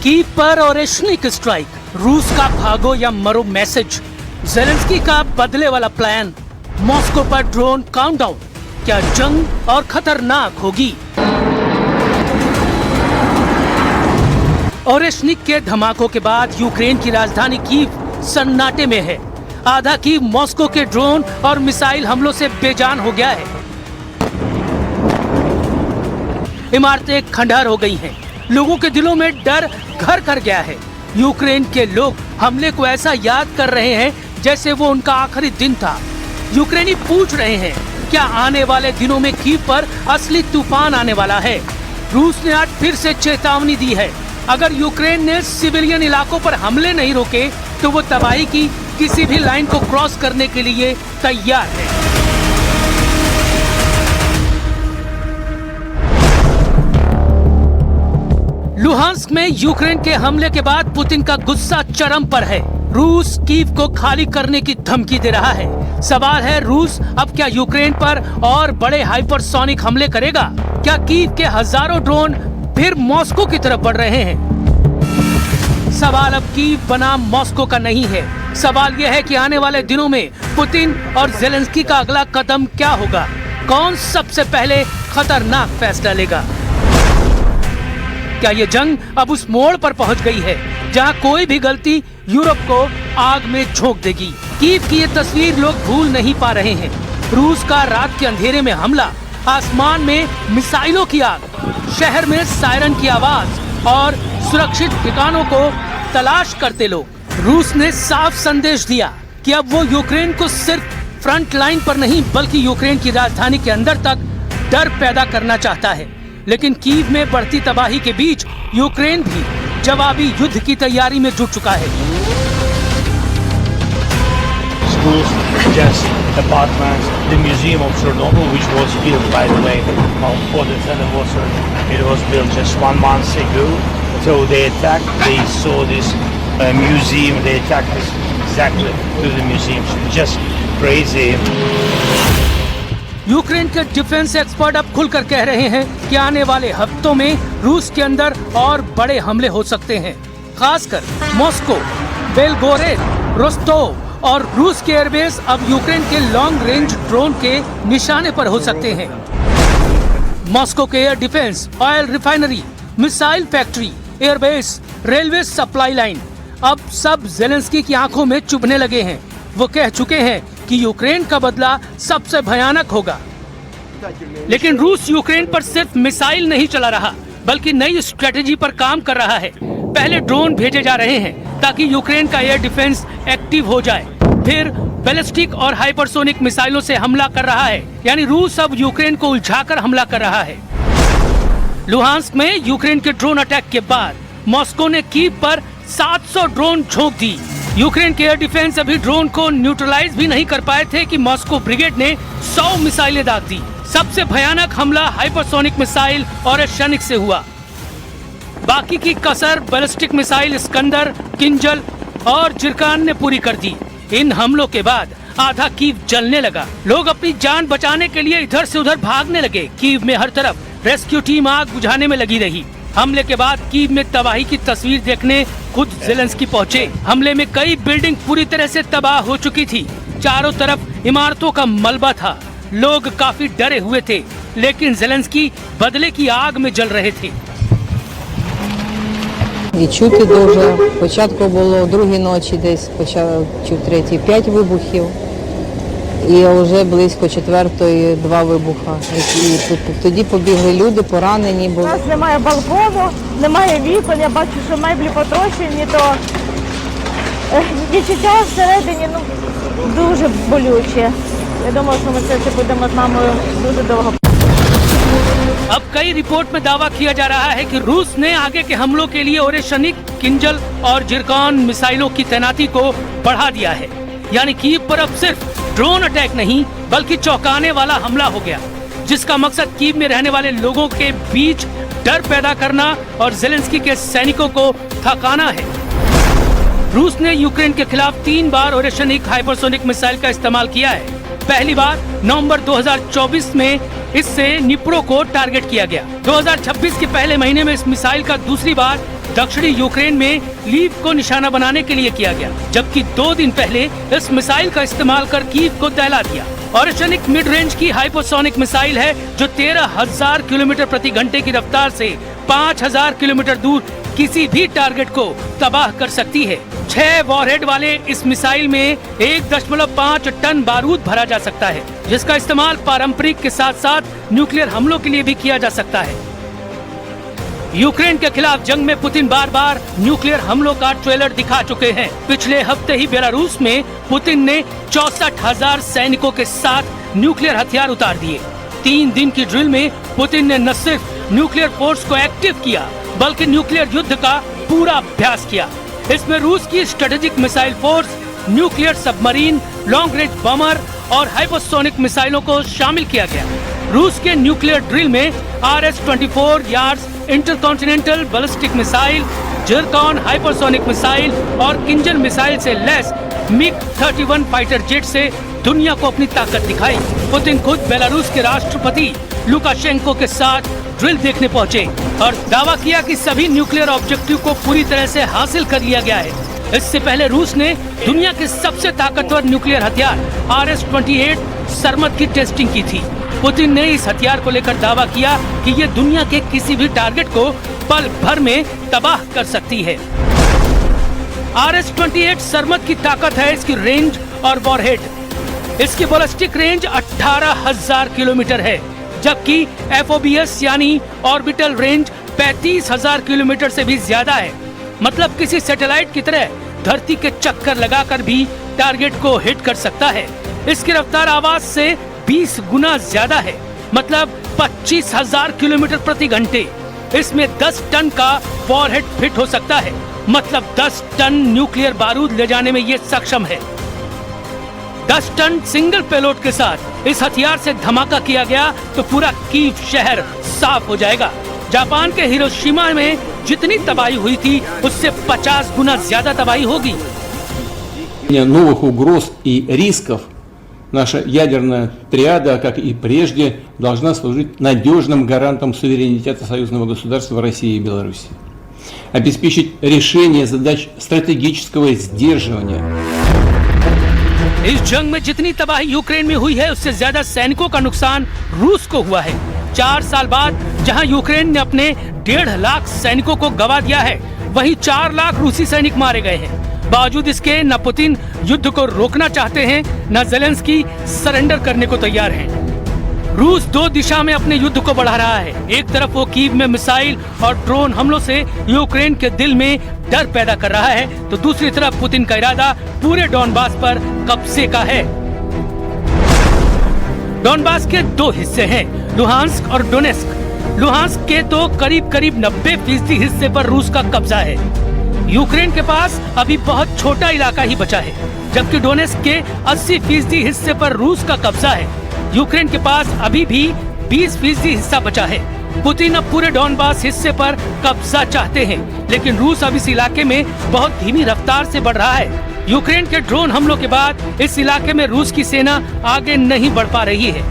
Kyiv पर Oreshnik strike, रूस का भागो या मरो मैसेज, ज़ेलेंस्की का बदले वाला प्लान, मॉस्को पर ड्रोन काउंटडाउन। क्या जंग और खतरनाक होगी? ओरेशनिक के धमाकों के बाद यूक्रेन की राजधानी कीव सन्नाटे में है। आधा कीव मॉस्को के ड्रोन और मिसाइल हमलों से बेजान हो गया है। इमारतें खंडहर हो गई हैं। लोगों के दिलों में डर घर कर गया है। यूक्रेन के लोग हमले को ऐसा याद कर रहे हैं जैसे वो उनका आखिरी दिन था। यूक्रेनी पूछ रहे हैं, क्या आने वाले दिनों में कीव पर असली तूफान आने वाला है? रूस ने आज फिर से चेतावनी दी है, अगर यूक्रेन ने सिविलियन इलाकों पर हमले नहीं रोके तो वो तबाही की किसी भी लाइन को क्रॉस करने के लिए तैयार है। लुहांस्क में यूक्रेन के हमले के बाद पुतिन का गुस्सा चरम पर है। रूस कीव को खाली करने की धमकी दे रहा है। सवाल है, रूस अब क्या यूक्रेन पर और बड़े हाइपरसोनिक हमले करेगा? क्या कीव के हजारों ड्रोन फिर मॉस्को की तरफ बढ़ रहे हैं? सवाल अब कीव बनाम मॉस्को का नहीं है। सवाल यह है कि आने वाले दिनों में पुतिन और ज़ेलेंस्की का अगला कदम क्या होगा? कौन सबसे पहले खतरनाक फैसला लेगा? क्या ये जंग अब उस मोड़ पर पहुंच गई है जहां कोई भी गलती यूरोप को आग में झोंक देगी? कीव की ये तस्वीर लोग भूल नहीं पा रहे हैं। रूस का रात के अंधेरे में हमला, आसमान में मिसाइलों की आग, शहर में सायरन की आवाज और सुरक्षित ठिकानों को तलाश करते लोग। रूस ने साफ संदेश दिया कि अब वो यूक्रेन को सिर्फ फ्रंट लाइन पर नहीं बल्कि यूक्रेन की राजधानी के अंदर तक डर पैदा करना चाहता है। लेकिन कीव में बढ़ती तबाही के बीच यूक्रेन भी जवाबी युद्ध की तैयारी में जुट चुका है। Schools, just apartments, the museum of Chernobyl, which was built, by the way, for the Water, it was built just 1 month ago. So they attacked, they saw this museum, they attacked this exactly to the museum. So just crazy. Ukraine के defence expert अब खुलकर कह रहे हैं कि आने वाले हफ्तों में रूस के अंदर और बड़े हमले हो सकते हैं, खासकर मॉस्को, बेलगोरेद, रोस्टोव और रूस के एयरबेस अब यूक्रेन के लॉन्ग रेंज ड्रोन के निशाने पर हो सकते हैं। मॉस्को के air defence, oil refinery, missile factory, airbase, railway supply line अब सब ज़ेलेंस्की की आंखों में चुभने लगे हैं। वो कह चुके हैं कि यूक्रेन का बदला सबसे भयानक होगा। लेकिन रूस यूक्रेन पर सिर्फ मिसाइल नहीं चला रहा बल्कि नई स्ट्रेटेजी पर काम कर रहा है। पहले ड्रोन भेजे जा रहे हैं ताकि यूक्रेन का एयर डिफेंस एक्टिव हो जाए, फिर बैलिस्टिक और हाइपरसोनिक मिसाइलों से हमला कर रहा है। यानी रूस अब यूक्रेन को उलझाकर हमला कर रहा है। लुहांस्क में यूक्रेन के ड्रोन अटैक के बाद मॉस्को ने कीव पर 700 ड्रोन झोंक दी। यूक्रेन के एयर डिफेंस अभी ड्रोन को न्यूट्रलाइज भी नहीं कर पाए थे कि मॉस्को ब्रिगेड ने 100 मिसाइलें दाग दी। सबसे भयानक हमला हाइपरसोनिक मिसाइल ओरेशनिक से हुआ। बाकी की कसर बैलिस्टिक मिसाइल स्कंदर, किंजल और जिरकान ने पूरी कर दी। इन हमलों के बाद आधा कीव जलने लगा। लोग अपनी जान बचाने के लिए इधर से उधर भागने लगे। कीव में हर तरफ रेस्क्यू टीम आग बुझाने में लगी रही। हमले के बाद कीव में तबाही की तस्वीर देखने खुद ज़ेलेंस्की पहुंचे। हमले में कई बिल्डिंग पूरी तरह से तबाह हो चुकी थी। चारों तरफ इमारतों का मलबा था। लोग काफी डरे हुए थे, लेकिन ज़ेलेंस्की बदले की आग में जल रहे थे। І чути дуже. Спочатку було в другій ночі, десь почав чути третій 5 вибухів. І вже близько 4-ї 2 вибуха. І тоді побігли люди, поранені були. У нас немає балкону, немає вікон, я бачу, що меблі потрощені, то відчуття всередині дуже болюче. Я думаю, що ми це будемо з мамою дуже довго. अब कई रिपोर्ट में दावा किया जा रहा है कि रूस ने आगे के हमलों के लिए ओरेशनिक, किंजल और जिरकॉन मिसाइलों की तैनाती को बढ़ा दिया है। यानी कीव पर अब सिर्फ ड्रोन अटैक नहीं बल्कि चौंकाने वाला हमला हो गया, जिसका मकसद कीव में रहने वाले लोगों के बीच डर पैदा करना और ज़ेलेंस्की के सैनिकों को थकाना है। रूस ने यूक्रेन के खिलाफ 3 बार ओरेशनिक हाइपरसोनिक मिसाइल का इस्तेमाल किया है। पहली बार नवंबर 2024 में इससे निप्रो को टारगेट किया गया। 2026 के पहले महीने में इस मिसाइल का दूसरी बार दक्षिणी यूक्रेन में लीव को निशाना बनाने के लिए किया गया, जबकि 2 दिन पहले इस मिसाइल का इस्तेमाल कर कीव को दहला दिया। ओरेशनिक मिड रेंज की हाइपोसोनिक मिसाइल है जो 13,000 किलोमीटर प्रति घंटे की रफ्तार से 5,000 किलोमीटर दूर किसी भी टारगेट को तबाह कर सकती है। 6 वॉरहेड वाले इस मिसाइल में 1.5 टन बारूद भरा जा सकता है, जिसका इस्तेमाल पारंपरिक के साथ साथ न्यूक्लियर हमलों के लिए भी किया जा सकता है। यूक्रेन के खिलाफ जंग में पुतिन बार बार न्यूक्लियर हमलों का ट्रेलर दिखा चुके हैं। पिछले हफ्ते ही बेलारूस में पुतिन ने 64,000 सैनिकों के साथ न्यूक्लियर हथियार उतार दिए। 3 दिन की ड्रिल में पुतिन ने न सिर्फ न्यूक्लियर फोर्स को एक्टिव किया, बल्कि न्यूक्लियर युद्ध का पूरा अभ्यास किया। इसमें रूस की strategic missile force, nuclear submarine, long range bummer और हाइपरसोनिक मिसाइलों को शामिल किया गया। रूस के न्यूक्लियर ड्रिल में RS-24 yards intercontinental ballistic missile, Zircon hypersonic missile और किंजल मिसाइल से लैस MiG-31 फाइटर जेट से दुनिया को अपनी ताकत दिखाई। पुतिन खुद बेलारूस के राष्ट्रपति लुकाशेंको के साथ ड्रिल देखने पहुंचे और दावा किया कि सभी न्यूक्लियर ऑब्जेक्टिव को पूरी तरह से हासिल कर लिया गया है। इससे पहले रूस ने दुनिया के सबसे ताकतवर न्यूक्लियर हथियार RS-28 सरमद की टेस्टिंग की थी। पुतिन ने इस हथियार को लेकर दावा किया कि ये दुनिया के किसी भी टारगेट को पल भर में तबाह कर सकती है। RS-28 सरमद की ताकत है इसकी रेंज और वॉरहेड। इसकी बैलिस्टिक रेंज 18,000 किलोमीटर है, जबकि FOBS यानी ऑर्बिटल रेंज 35,000 किलोमीटर से भी ज्यादा है। मतलब किसी सैटेलाइट की तरह धरती के चक्कर लगाकर भी टारगेट को हिट कर सकता है। इसकी रफ्तार आवाज से 20 गुना ज्यादा है, मतलब 25,000 किलोमीटर प्रति घंटे। इसमें 10 टन का वॉरहेड फिट हो सकता है, मतलब 10 टन न्यूक्लियर बारूद ले जाने में ये सक्षम है। 10 टन सिंगल पेलोड के साथ इस हथियार से धमाका किया गया तो पूरा कीव शहर साफ हो जाएगा। जापान के हिरोशिमा में जितनी तबाही हुई थी उससे 50 गुना ज्यादा तबाही होगी। Новых угроз и рисков наша ядерная триада, как и прежде, должна служить надежным гарантом суверенитета союзного государства России и Беларуси, обеспечить решение задач стратегического сдерживания. इस जंग में जितनी तबाही यूक्रेन में हुई है उससे ज्यादा सैनिकों का नुकसान रूस को हुआ है। 4 साल बाद जहां यूक्रेन ने अपने 1.5 लाख सैनिकों को गवा दिया है, वहीं 4 लाख रूसी सैनिक मारे गए हैं। बावजूद इसके न पुतिन युद्ध को रोकना चाहते हैं, न ज़ेलेंस्की सरेंडर करने को तैयार हैं। रूस 2 दिशा में अपने युद्ध को बढ़ा रहा है। एक तरफ वो कीव में मिसाइल और ड्रोन हमलों से यूक्रेन के दिल में डर पैदा कर रहा है, तो दूसरी तरफ पुतिन का इरादा पूरे डॉनबास पर कब्जे का है। डॉनबास के 2 हिस्से हैं, लुहांस्क और डोनेस्क। लुहांस्क के तो करीब 90% हिस्से पर रूस का कब्जा है। यूक्रेन के पास अभी बहुत छोटा इलाका ही बचा है, जबकि डोनेस्क के 80% हिस्से पर रूस का कब्जा है। यूक्रेन के पास अभी भी 20% हिस्सा बचा है। पुतिन अब पूरे डॉनबास हिस्से पर कब्जा चाहते हैं, लेकिन रूस अब इस इलाके में बहुत धीमी रफ्तार से बढ़ रहा है। यूक्रेन के ड्रोन हमलों के बाद इस इलाके में रूस की सेना आगे नहीं बढ़ पा रही है।